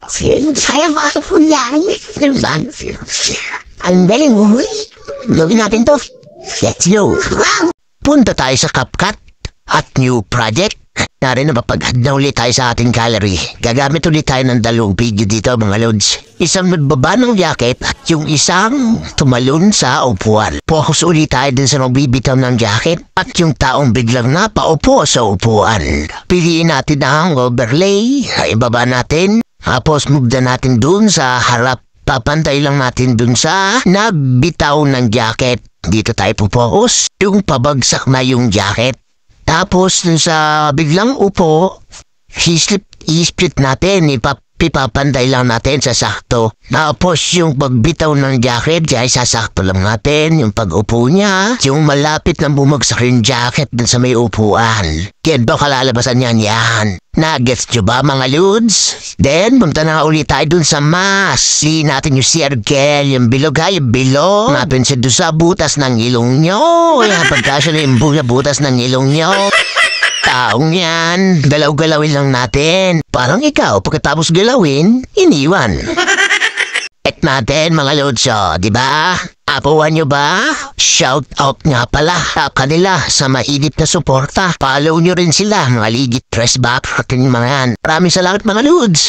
Saya mga kapulyan. Ang galing mo. Gawin natin to. Let's go. Punta tayo sa CapCut at new project. Narin na mapaghad na ulit tayo sa ating gallery. Gagamit ulit tayo ng dalawang video dito mga lods. Isang nagbaba ng jacket at yung isang tumalon sa upuan. Focus ulit tayo din sa magbibitaw ng jacket at yung taong biglang napaupo sa upuan. Piliin natin ang overlay. Ibaba natin. Tapos move na natin dun sa harap. Papantay lang natin dun sa nagbitaw ng jacket. Dito tayo po-focus. Yung pabagsak na yung jacket. Tapos dun sa biglang upo, i-split natin, ipapantay lang natin sa sakto. Tapos yung pagbitaw ng jacket, ay sasakto lang natin. Yung pag-upo niya, yung malapit na bumagsak yung jacket dun sa may upuan. Kaya ba kalalabasan yan? Nagets nyo ba mga lods? Then, punta na ulit tayo dun sa mask. Siliin natin yung circle, yung bilog ha, yung bilog. Napansin doon sa butas ng ilong nyo. Kaya pagkasya na yung butas ng ilong nyo. Taong yan, galaw-galawin lang natin. Parang ikaw, pagkatapos galawin, iniwan. Et natin mga lods, di ba? Apuan nyo ba? Shout out nga pala sa kanila sa mainit na suporta. Follow nyo rin sila, mga legit press back at yung mga yan. Maraming salamat mga lods.